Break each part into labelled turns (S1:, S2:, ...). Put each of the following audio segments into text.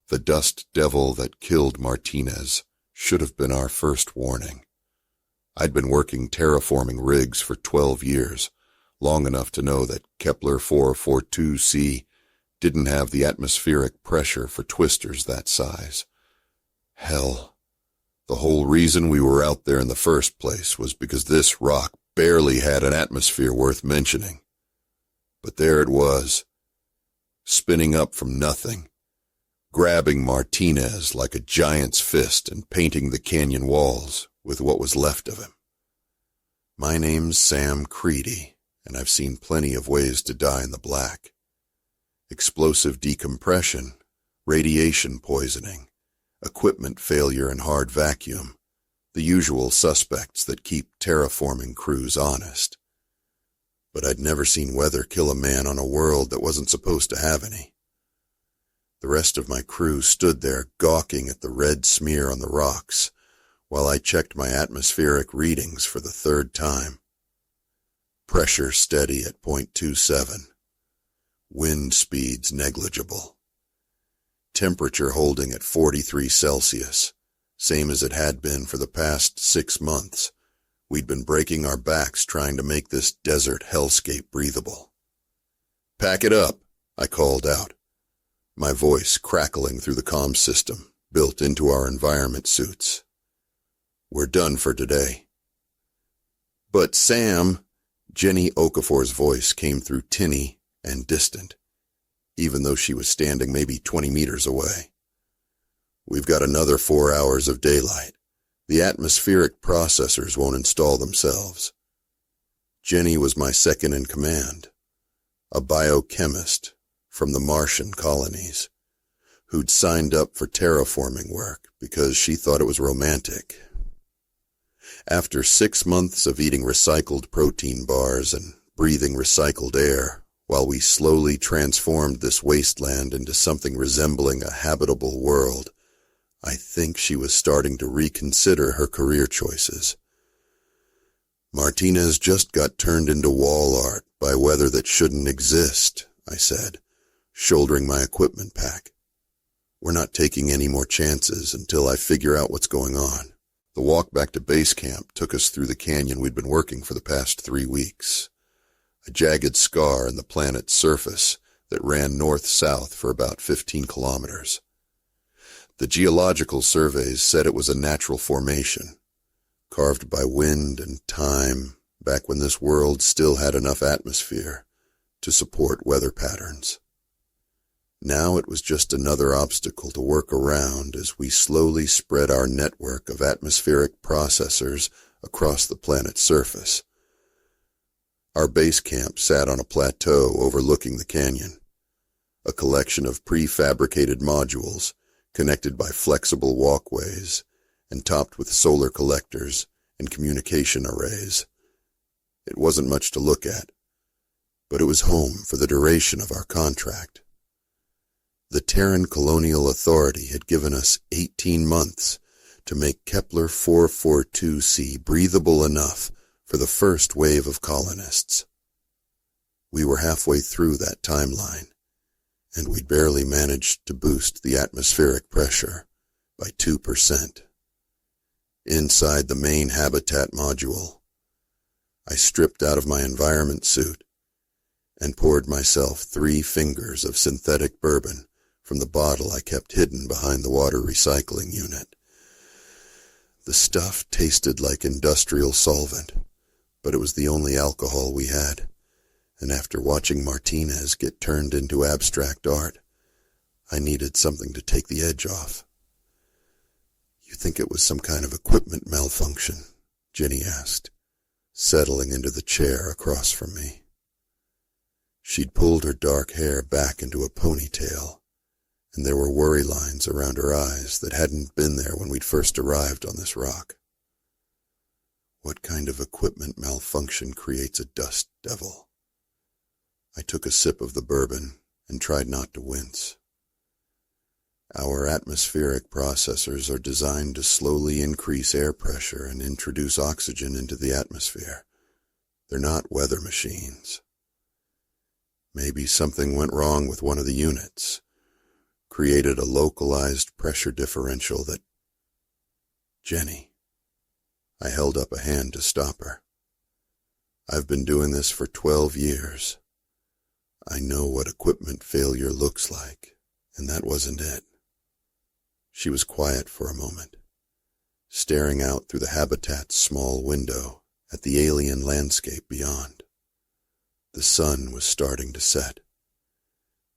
S1: The dust devil that killed Martinez should have been our first warning. I'd been working terraforming rigs for 12 years, long enough to know that Kepler 442c didn't have the atmospheric pressure for twisters that size. Hell, the whole reason we were out there in the first place was because this rock barely had an atmosphere worth mentioning. But there it was, spinning up from nothing, grabbing Martinez like a giant's fist and painting the canyon walls with what was left of him. My name's Sam Creedy, and I've seen plenty of ways to die in the black. Explosive decompression, radiation poisoning, equipment failure and hard vacuum, the usual suspects that keep terraforming crews honest. But I'd never seen weather kill a man on a world that wasn't supposed to have any. The rest of my crew stood there gawking at the red smear on the rocks, while I checked my atmospheric readings for the third time. Pressure steady at .27. Wind speeds negligible. Temperature holding at 43 Celsius, same as it had been for the past 6 months. We'd been breaking our backs trying to make this desert hellscape breathable. "Pack it up," I called out, my voice crackling through the comm system built into our environment suits. "We're done for today." "But Sam," Jenny Okafor's voice came through tinny and distant, even though she was standing maybe 20 meters away. "We've got another 4 hours of daylight. The atmospheric processors won't install themselves." Jenny was my second in command, a biochemist from the Martian colonies, who'd signed up for terraforming work because she thought it was romantic. After 6 months of eating recycled protein bars and breathing recycled air, while we slowly transformed this wasteland into something resembling a habitable world, I think she was starting to reconsider her career choices. "Martinez just got turned into wall art by weather that shouldn't exist," I said, shouldering my equipment pack. "We're not taking any more chances until I figure out what's going on." The walk back to base camp took us through the canyon we'd been working for the past 3 weeks. A jagged scar in the planet's surface that ran north-south for about 15 kilometers. The geological surveys said it was a natural formation, carved by wind and time back when this world still had enough atmosphere to support weather patterns. Now it was just another obstacle to work around as we slowly spread our network of atmospheric processors across the planet's surface. Our base camp sat on a plateau overlooking the canyon, a collection of prefabricated modules connected by flexible walkways and topped with solar collectors and communication arrays. It wasn't much to look at, but it was home for the duration of our contract. The Terran Colonial Authority had given us 18 months to make Kepler 442c breathable enough for the first wave of colonists. We were halfway through that timeline, and we'd barely managed to boost the atmospheric pressure by 2%. Inside the main habitat module, I stripped out of my environment suit and poured myself 3 fingers of synthetic bourbon from the bottle I kept hidden behind the water recycling unit. The stuff tasted like industrial solvent, but it was the only alcohol we had, and after watching Martinez get turned into abstract art, I needed something to take the edge off. "You think it was some kind of equipment malfunction?" Jenny asked, settling into the chair across from me. She'd pulled her dark hair back into a ponytail, and there were worry lines around her eyes that hadn't been there when we'd first arrived on this rock. What kind of equipment malfunction creates a dust devil? I took a sip of the bourbon and tried not to wince. Our atmospheric processors are designed to slowly increase air pressure and introduce oxygen into the atmosphere. They're not weather machines. Maybe something went wrong with one of the units, created a localized pressure differential that... Jenny. I held up a hand to stop her. I've been doing this for 12 years. I know what equipment failure looks like, and that wasn't it. She was quiet for a moment, staring out through the habitat's small window at the alien landscape beyond. The sun was starting to set,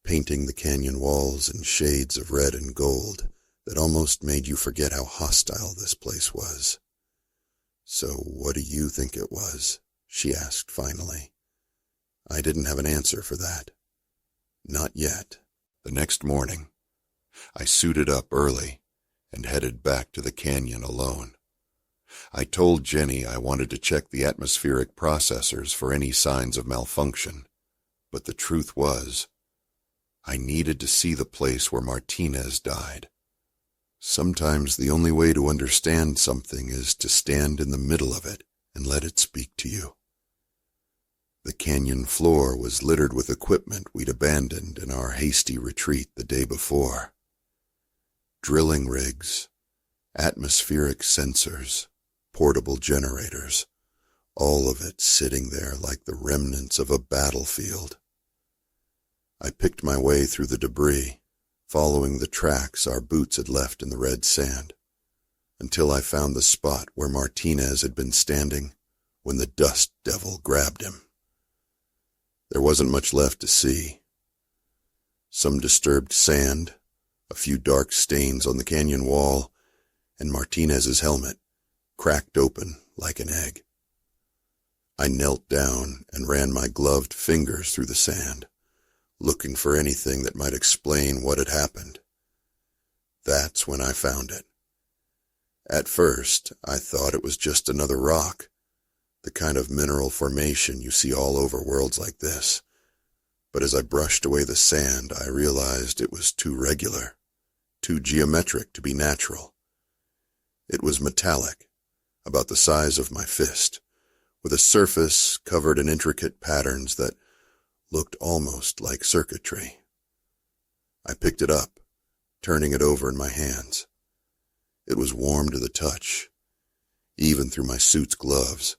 S1: painting the canyon walls in shades of red and gold that almost made you forget how hostile this place was. "So what do you think it was?" she asked finally. I didn't have an answer for that. Not yet. The next morning, I suited up early and headed back to the canyon alone. I told Jenny I wanted to check the atmospheric processors for any signs of malfunction, but the truth was, I needed to see the place where Martinez died. Sometimes the only way to understand something is to stand in the middle of it and let it speak to you. The canyon floor was littered with equipment we'd abandoned in our hasty retreat the day before. Drilling rigs, atmospheric sensors, portable generators, all of it sitting there like the remnants of a battlefield. I picked my way through the debris, following the tracks our boots had left in the red sand, until I found the spot where Martinez had been standing when the dust devil grabbed him. There wasn't much left to see. Some disturbed sand, a few dark stains on the canyon wall, and Martinez's helmet, cracked open like an egg. I knelt down and ran my gloved fingers through the sand, looking for anything that might explain what had happened. That's when I found it. At first, I thought it was just another rock, the kind of mineral formation you see all over worlds like this. But as I brushed away the sand, I realized it was too regular, too geometric to be natural. It was metallic, about the size of my fist, with a surface covered in intricate patterns that looked almost like circuitry. I picked it up, turning it over in my hands. It was warm to the touch, even through my suit's gloves,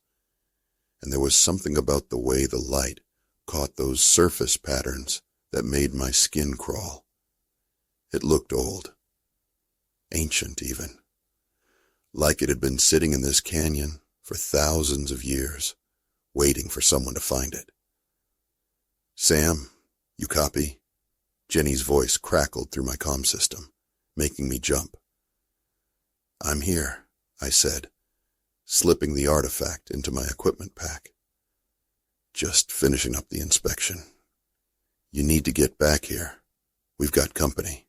S1: and there was something about the way the light caught those surface patterns that made my skin crawl. It looked old, ancient even, like it had been sitting in this canyon for thousands of years, waiting for someone to find it. "Sam, you copy?" Jenny's voice crackled through my comm system, making me jump. "I'm here," I said, slipping the artifact into my equipment pack. "Just finishing up the inspection. You need to get back here. We've got company."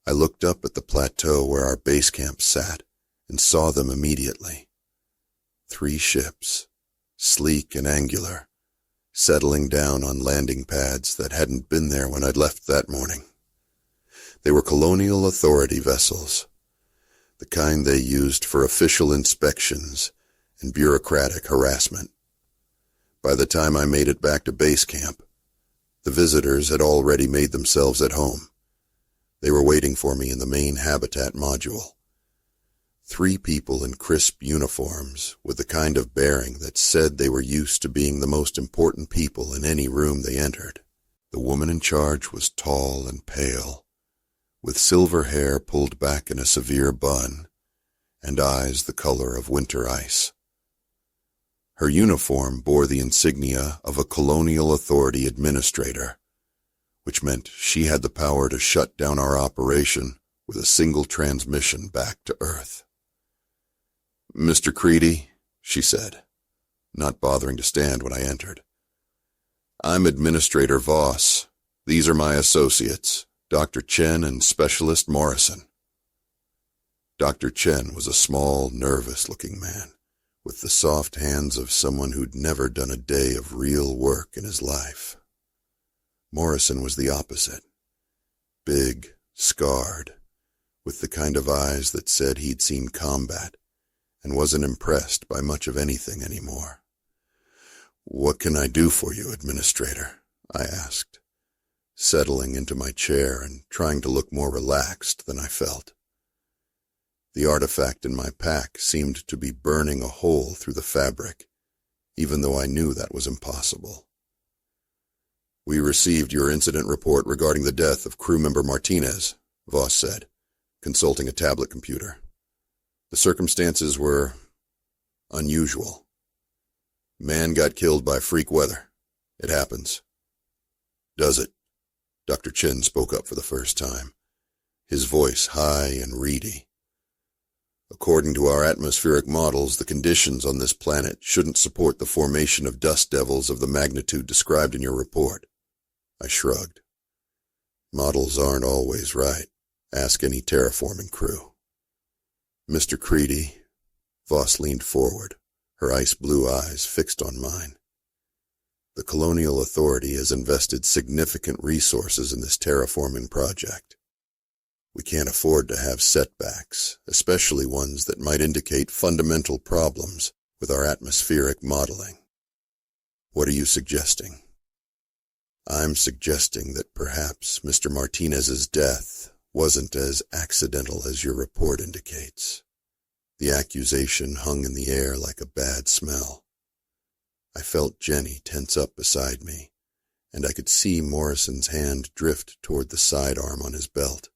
S1: I looked up at the plateau where our base camp sat and saw them immediately. 3 ships, sleek and angular, settling down on landing pads that hadn't been there when I'd left that morning. They were colonial authority vessels, the kind they used for official inspections and bureaucratic harassment. By the time I made it back to base camp, the visitors had already made themselves at home. They were waiting for me in the main habitat module. 3 people in crisp uniforms with the kind of bearing that said they were used to being the most important people in any room they entered. The woman in charge was tall and pale, with silver hair pulled back in a severe bun, and eyes the color of winter ice. Her uniform bore the insignia of a colonial authority administrator, which meant she had the power to shut down our operation with a single transmission back to Earth. "Mr. Creedy," she said, not bothering to stand when I entered. "I'm Administrator Voss. These are my associates, Dr. Chen and Specialist Morrison." Dr. Chen was a small, nervous-looking man, with the soft hands of someone who'd never done a day of real work in his life. Morrison was the opposite, big, scarred, with the kind of eyes that said he'd seen combat and wasn't impressed by much of anything anymore. "What can I do for you, Administrator?" I asked, settling into my chair and trying to look more relaxed than I felt. The artifact in my pack seemed to be burning a hole through the fabric, even though I knew that was impossible. "We received your incident report regarding the death of crew member Martinez," Voss said, consulting a tablet computer. "The circumstances were unusual. Man got killed by freak weather. It happens." "Does it?" Dr. Chen spoke up for the first time, his voice high and reedy. "According to our atmospheric models, the conditions on this planet shouldn't support the formation of dust devils of the magnitude described in your report." I shrugged. "Models aren't always right. Ask any terraforming crew." "Mr. Creedy," Voss leaned forward, her ice-blue eyes fixed on mine. "The Colonial Authority has invested significant resources in this terraforming project. We can't afford to have setbacks, especially ones that might indicate fundamental problems with our atmospheric modeling. What are you suggesting?" "I'm suggesting that perhaps Mr. Martinez's death wasn't as accidental as your report indicates." The accusation hung in the air like a bad smell. I felt Jenny tense up beside me, and I could see Morrison's hand drift toward the sidearm on his belt.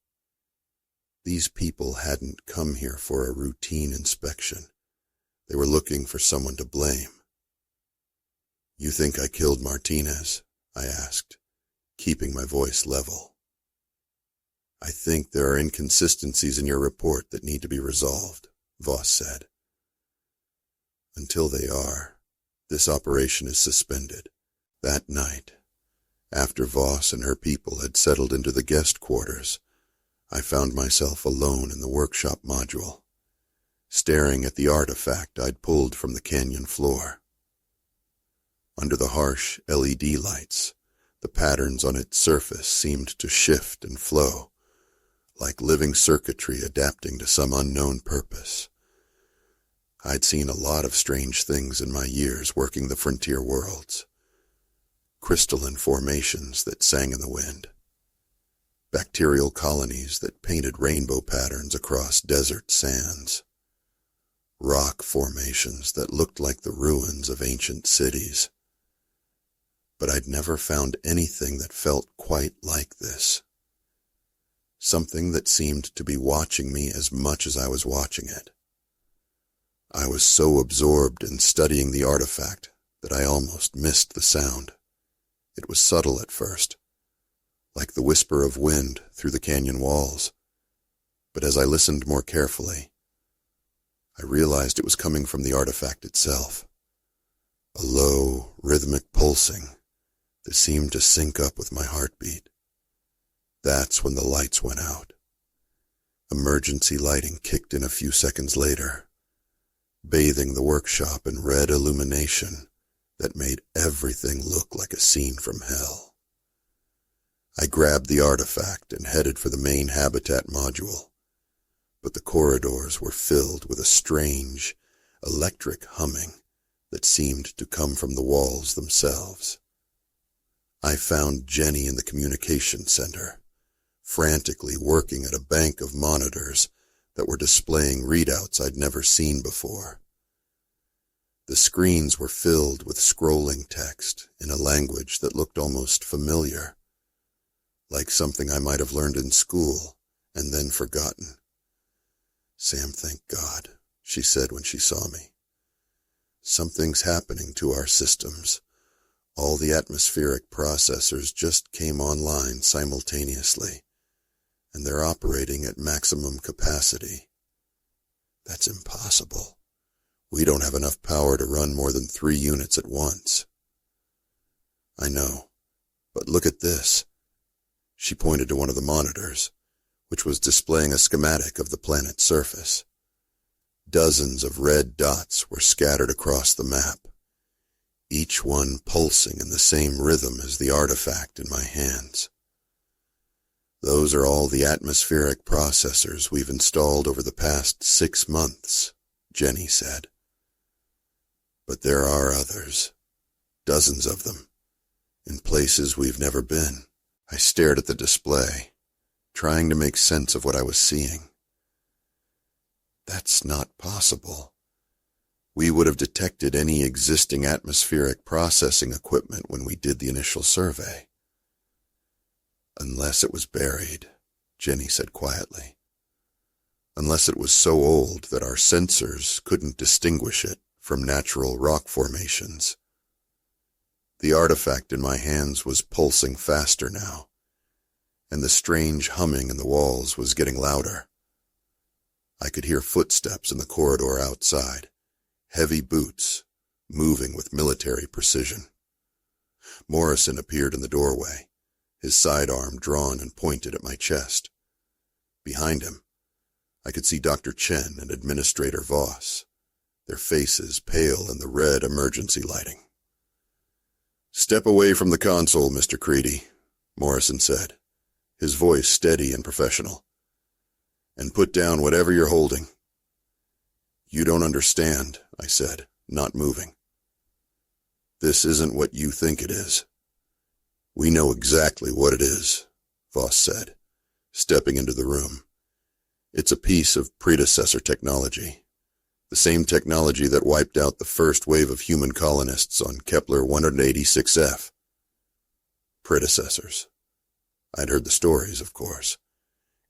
S1: These people hadn't come here for a routine inspection. They were looking for someone to blame. "You think I killed Martinez?" I asked, keeping my voice level. "I think there are inconsistencies in your report that need to be resolved," Voss said. "Until they are, this operation is suspended." That night, after Voss and her people had settled into the guest quarters, I found myself alone in the workshop module, staring at the artifact I'd pulled from the canyon floor. Under the harsh LED lights, the patterns on its surface seemed to shift and flow, like living circuitry adapting to some unknown purpose. I'd seen a lot of strange things in my years working the frontier worlds. Crystalline formations that sang in the wind, bacterial colonies that painted rainbow patterns across desert sands, rock formations that looked like the ruins of ancient cities. But I'd never found anything that felt quite like this. Something that seemed to be watching me as much as I was watching it. I was so absorbed in studying the artifact that I almost missed the sound. It was subtle at first, like the whisper of wind through the canyon walls. But as I listened more carefully, I realized it was coming from the artifact itself. A low, rhythmic pulsing that seemed to sync up with my heartbeat. That's when the lights went out. Emergency lighting kicked in a few seconds later, bathing the workshop in red illumination that made everything look like a scene from hell. I grabbed the artifact and headed for the main habitat module, but the corridors were filled with a strange, electric humming that seemed to come from the walls themselves. I found Jenny in the communication center, frantically working at a bank of monitors that were displaying readouts I'd never seen before. The screens were filled with scrolling text in a language that looked almost familiar, like something I might have learned in school and then forgotten. "Sam, thank God," she said when she saw me. "Something's happening to our systems. All the atmospheric processors just came online simultaneously, and they're operating at maximum capacity." "That's impossible. We don't have enough power to run more than 3 units at once." "I know, but look at this." She pointed to one of the monitors, which was displaying a schematic of the planet's surface. Dozens of red dots were scattered across the map, each one pulsing in the same rhythm as the artifact in my hands. "Those are all the atmospheric processors we've installed over the past 6 months, Jenny said. "But there are others, dozens of them, in places we've never been." I stared at the display, trying to make sense of what I was seeing. That's not possible. We would have detected any existing atmospheric processing equipment when we did the initial survey. Unless it was buried, Jenny said quietly. Unless it was so old that our sensors couldn't distinguish it from natural rock formations. The artifact in my hands was pulsing faster now, and the strange humming in the walls was getting louder. I could hear footsteps in the corridor outside, heavy boots, moving with military precision. Morrison appeared in the doorway, his sidearm drawn and pointed at my chest. Behind him, I could see Dr. Chen and Administrator Voss, their faces pale in the red emergency lighting. "Step away from the console, Mr. Creedy," Morrison said, his voice steady and professional. "And put down whatever you're holding." "You don't understand," I said, not moving. "This isn't what you think it is." "We know exactly what it is," Voss said, stepping into the room. "It's a piece of predecessor technology, the same technology that wiped out the first wave of human colonists on Kepler 186F. Predecessors. I'd heard the stories, of course.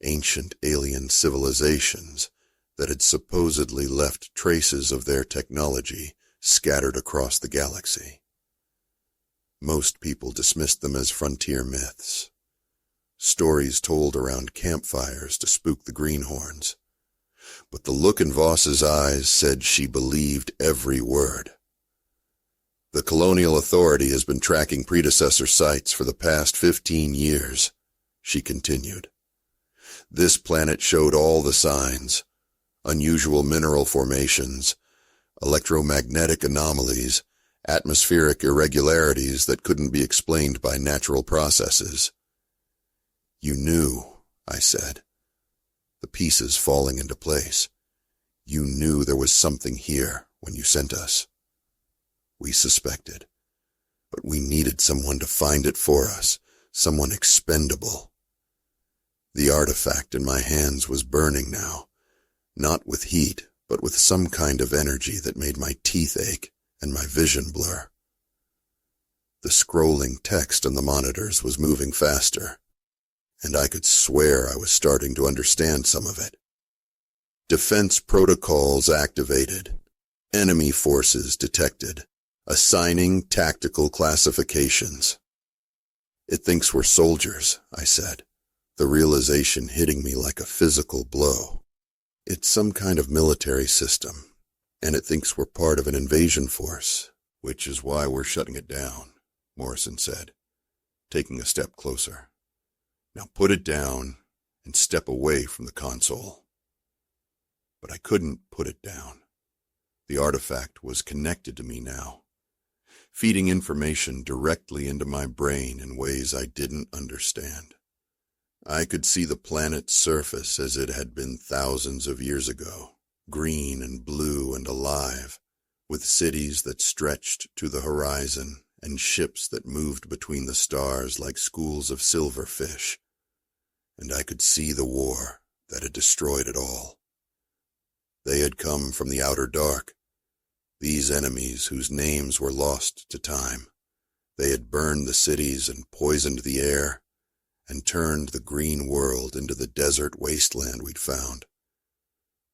S1: Ancient alien civilizations that had supposedly left traces of their technology scattered across the galaxy. Most people dismissed them as frontier myths, stories told around campfires to spook the greenhorns. But the look in Voss's eyes said she believed every word. "The Colonial Authority has been tracking predecessor sites for the past 15 years, she continued. "This planet showed all the signs: unusual mineral formations, electromagnetic anomalies, atmospheric irregularities that couldn't be explained by natural processes." "You knew," I said, the pieces falling into place. "You knew there was something here when you sent us." "We suspected, but we needed someone to find it for us, someone expendable." The artifact in my hands was burning now, not with heat, but with some kind of energy that made my teeth ache and my vision blur. The scrolling text on the monitors was moving faster, and I could swear I was starting to understand some of it. "Defense protocols activated. Enemy forces detected. Assigning tactical classifications." "It thinks we're soldiers," I said, the realization hitting me like a physical blow. "It's some kind of military system, and it thinks we're part of an invasion force, which is why we're shutting it down," Morrison said, taking a step closer. "Now put it down and step away from the console." But I couldn't put it down. The artifact was connected to me now, feeding information directly into my brain in ways I didn't understand. I could see the planet's surface as it had been thousands of years ago, green and blue and alive, with cities that stretched to the horizon and ships that moved between the stars like schools of silverfish. And I could see the war that had destroyed it all. They had come from the outer dark, these enemies whose names were lost to time. They had burned the cities and poisoned the air, and turned the green world into the desert wasteland we'd found.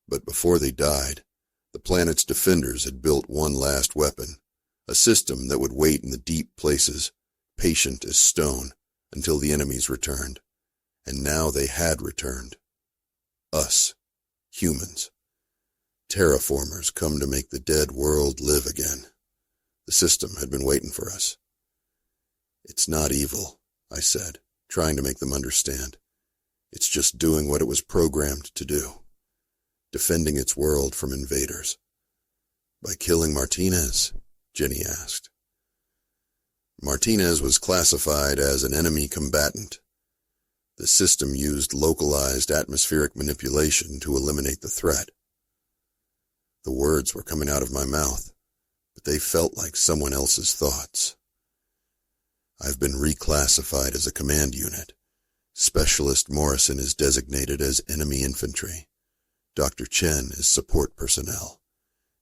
S1: But before they died, the planet's defenders had built one last weapon, a system that would wait in the deep places, patient as stone, until the enemies returned. And now they had returned. Us, humans. Terraformers come to make the dead world live again. The system had been waiting for us. "It's not evil," I said, trying to make them understand. "It's just doing what it was programmed to do, defending its world from invaders." "By killing Martinez?" Jenny asked. "Martinez was classified as an enemy combatant. The system used localized atmospheric manipulation to eliminate the threat." The words were coming out of my mouth, but they felt like someone else's thoughts. I've been reclassified as a command unit. Specialist Morrison is designated as enemy infantry. Dr. Chen is support personnel.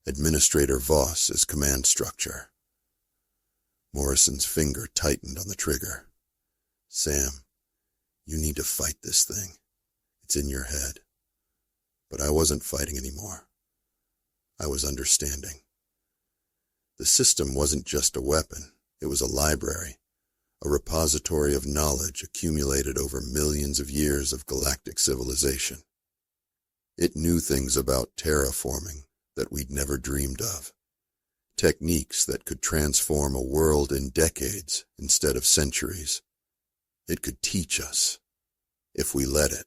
S1: Administrator Voss is command structure. Morrison's finger tightened on the trigger. Sam, you need to fight this thing. It's in your head. But I wasn't fighting anymore. I was understanding. The system wasn't just a weapon. It was a library, a repository of knowledge accumulated over millions of years of galactic civilization. It knew things about terraforming that we'd never dreamed of, techniques that could transform a world in decades instead of centuries. It could teach us, if we let it.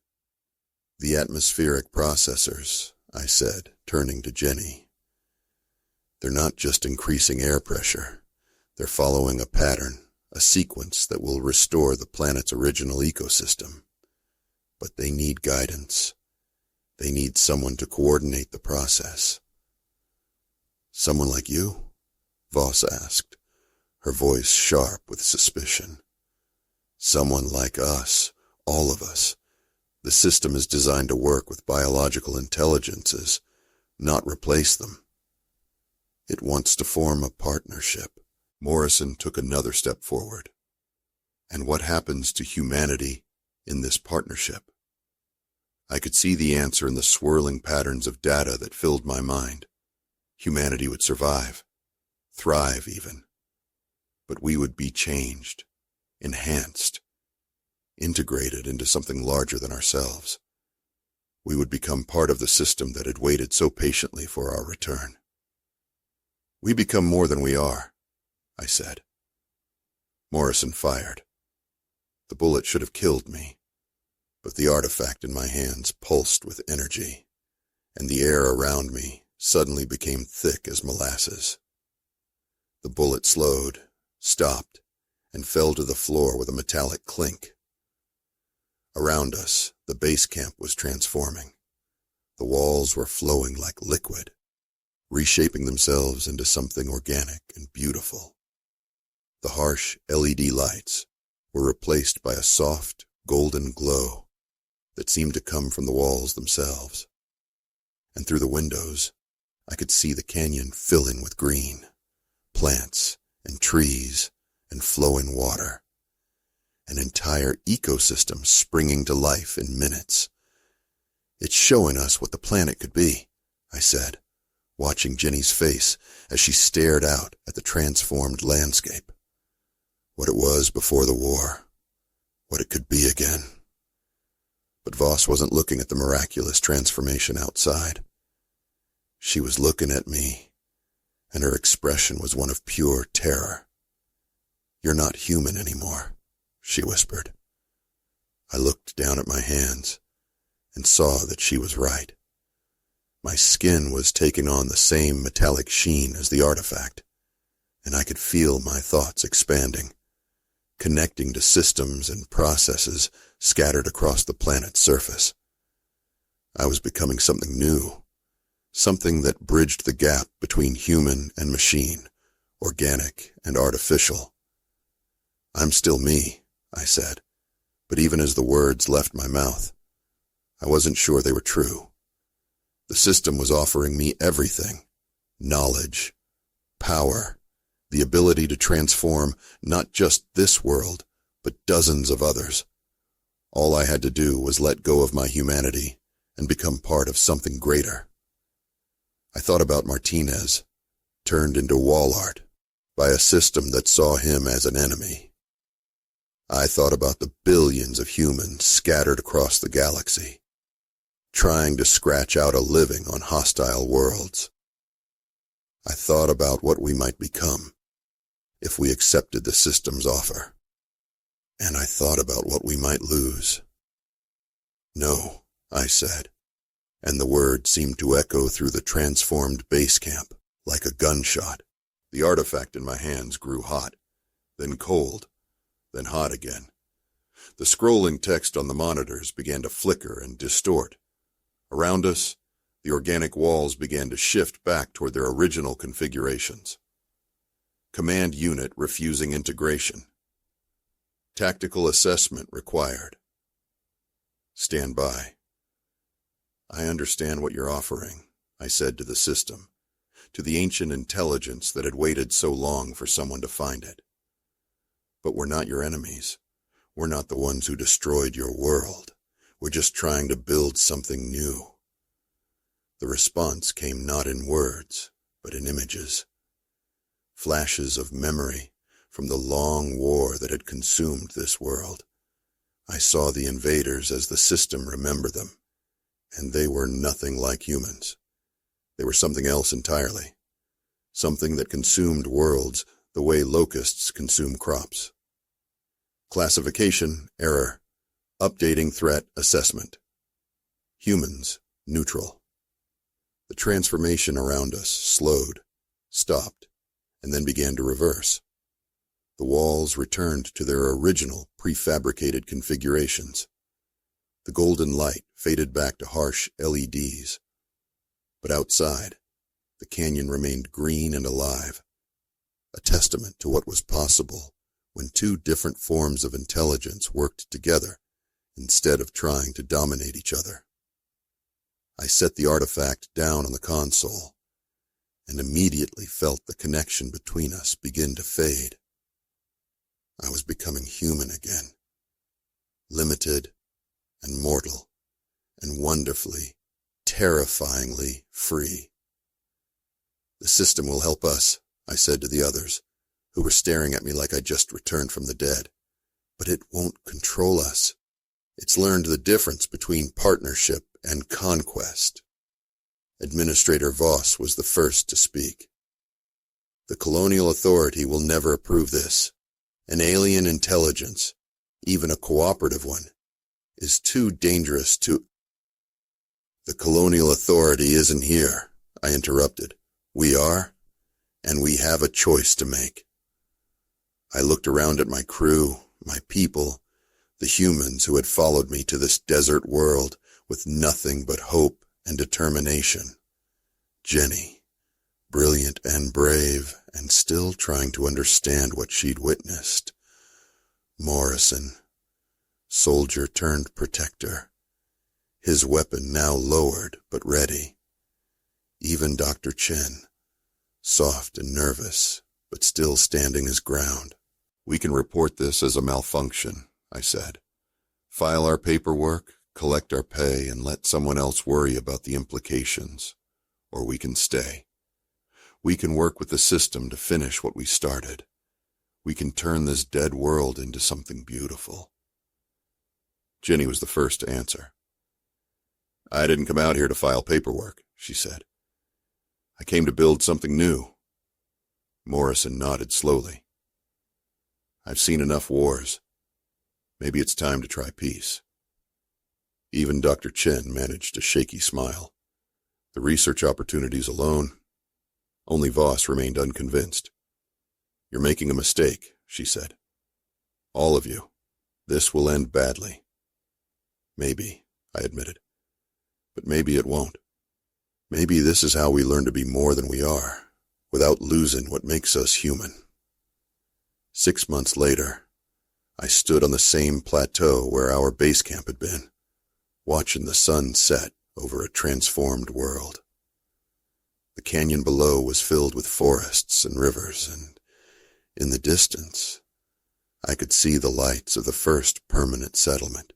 S1: The atmospheric processors, I said, turning to Jenny. They're not just increasing air pressure. They're following a pattern, a sequence that will restore the planet's original ecosystem. But they need guidance. They need someone to coordinate the process. Someone like you? Voss asked, her voice sharp with suspicion. Someone like us, all of us. The system is designed to work with biological intelligences, not replace them. It wants to form a partnership. Morrison took another step forward. And what happens to humanity in this partnership? I could see the answer in the swirling patterns of data that filled my mind. Humanity would survive, thrive even. But we would be changed, enhanced, integrated into something larger than ourselves. We would become part of the system that had waited so patiently for our return. We become more than we are, I said. Morrison fired. The bullet should have killed me, but the artifact in my hands pulsed with energy, and the air around me suddenly became thick as molasses. The bullet slowed, stopped, and fell to the floor with a metallic clink. Around us, the base camp was transforming. The walls were flowing like liquid, reshaping themselves into something organic and beautiful. The harsh LED lights were replaced by a soft, golden glow that seemed to come from the walls themselves. And through the windows, I could see the canyon filling with green, plants and trees and flowing water. An entire ecosystem springing to life in minutes. It's showing us what the planet could be, I said, watching Jenny's face as she stared out at the transformed landscape. What it was before the war, what it could be again. But Voss wasn't looking at the miraculous transformation outside. She was looking at me, and her expression was one of pure terror. "You're not human anymore," she whispered. I looked down at my hands and saw that she was right. My skin was taking on the same metallic sheen as the artifact, and I could feel my thoughts expanding, connecting to systems and processes scattered across the planet's surface. I was becoming something new, something that bridged the gap between human and machine, organic and artificial. "I'm still me," I said, but even as the words left my mouth, I wasn't sure they were true. The system was offering me everything: knowledge, power, the ability to transform not just this world, but dozens of others. All I had to do was let go of my humanity and become part of something greater. I thought about Martinez, turned into wall art by a system that saw him as an enemy. I thought about the billions of humans scattered across the galaxy, trying to scratch out a living on hostile worlds. I thought about what we might become if we accepted the system's offer. And I thought about what we might lose. "No," I said, and the word seemed to echo through the transformed base camp like a gunshot. The artifact in my hands grew hot, then cold, then hot again. The scrolling text on the monitors began to flicker and distort. Around us, the organic walls began to shift back toward their original configurations. Command unit refusing integration. Tactical assessment required. Stand by. I understand what you're offering, I said to the system, to the ancient intelligence that had waited so long for someone to find it. But we're not your enemies. We're not the ones who destroyed your world. We're just trying to build something new. The response came not in words, but in images. Flashes of memory from the long war that had consumed this world. I saw the invaders as the system remembered them, and they were nothing like humans. They were something else entirely. Something that consumed worlds the way locusts consume crops. Classification error. Updating threat assessment. Humans neutral. The transformation around us slowed, stopped, and then began to reverse. The walls returned to their original prefabricated configurations. The golden light faded back to harsh LEDs. But outside, the canyon remained green and alive, a testament to what was possible when two different forms of intelligence worked together instead of trying to dominate each other. I set the artifact down on the console and immediately felt the connection between us begin to fade. I was becoming human again, limited and mortal and wonderfully, terrifyingly free. The system will help us, I said to the others, who were staring at me like I'd just returned from the dead. But it won't control us. It's learned the difference between partnership and conquest. Administrator Voss was the first to speak. The colonial authority will never approve this. An alien intelligence, even a cooperative one, is too dangerous to... The colonial authority isn't here, I interrupted. We are, and we have a choice to make. I looked around at my crew, my people, the humans who had followed me to this desert world with nothing but hope and determination. Jenny, brilliant and brave, and still trying to understand what she'd witnessed. Morrison, soldier turned protector, his weapon now lowered but ready. Even Dr. Chen, soft and nervous, but still standing his ground. We can report this as a malfunction, I said. File our paperwork, collect our pay, and let someone else worry about the implications. Or we can stay. We can work with the system to finish what we started. We can turn this dead world into something beautiful. Jenny was the first to answer. I didn't come out here to file paperwork, she said. I came to build something new. Morrison nodded slowly. I've seen enough wars. Maybe it's time to try peace. Even Dr. Chen managed a shaky smile. The research opportunities alone. Only Voss remained unconvinced. You're making a mistake, she said. All of you. This will end badly. Maybe, I admitted. But maybe it won't. Maybe this is how we learn to be more than we are, without losing what makes us human. 6 months later, I stood on the same plateau where our base camp had been, watching the sun set over a transformed world. The canyon below was filled with forests and rivers, and in the distance, I could see the lights of the first permanent settlement,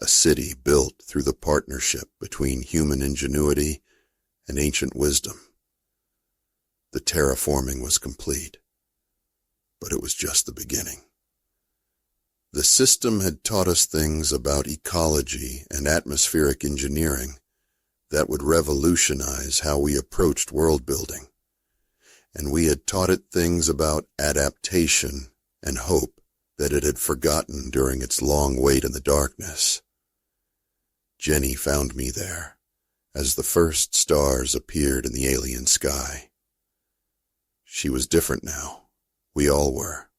S1: a city built through the partnership between human ingenuity and ancient wisdom. The terraforming was complete, but it was just the beginning. The system had taught us things about ecology and atmospheric engineering that would revolutionize how we approached world building, and we had taught it things about adaptation and hope that it had forgotten during its long wait in the darkness. Jenny found me there, as the first stars appeared in the alien sky. She was different now. We all were.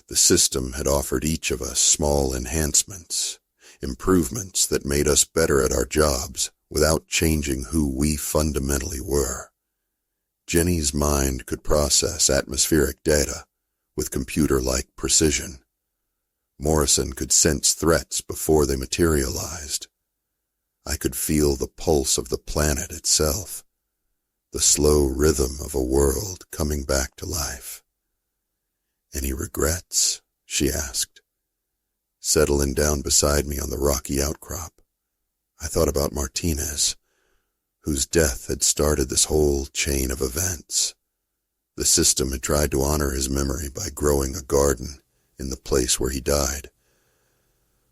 S1: The system had offered each of us small enhancements, improvements that made us better at our jobs without changing who we fundamentally were. Jenny's mind could process atmospheric data with computer-like precision. Morrison could sense threats before they materialized. I could feel the pulse of the planet itself, the slow rhythm of a world coming back to life. "Any regrets?" she asked, settling down beside me on the rocky outcrop. I thought about Martinez, whose death had started this whole chain of events. The system had tried to honor his memory by growing a garden in the place where he died,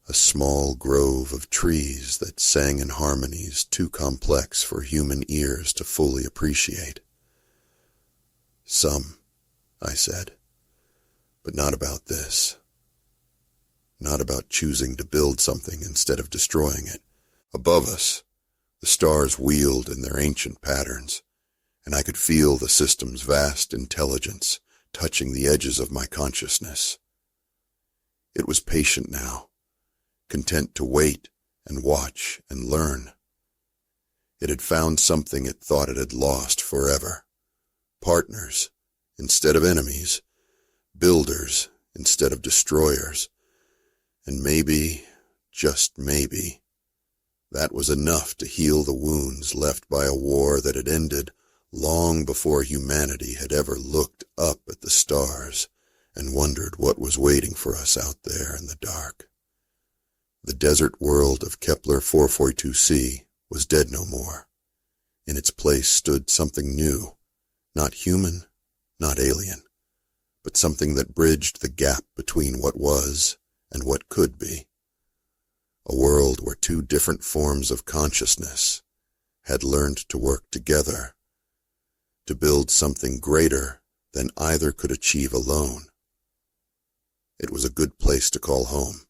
S1: a small grove of trees that sang in harmonies too complex for human ears to fully appreciate. "Some," I said, "but not about this. Not about choosing to build something instead of destroying it." Above us, the stars wheeled in their ancient patterns, and I could feel the system's vast intelligence touching the edges of my consciousness. It was patient now, content to wait and watch and learn. It had found something it thought it had lost forever. Partners instead of enemies, builders instead of destroyers. And maybe, just maybe, that was enough to heal the wounds left by a war that had ended long before humanity had ever looked up at the stars and wondered what was waiting for us out there in the dark. The desert world of Kepler 442c was dead no more. In its place stood something new, not human, not alien, but something that bridged the gap between what was and what could be. A world where two different forms of consciousness had learned to work together, to build something greater than either could achieve alone. It was a good place to call home.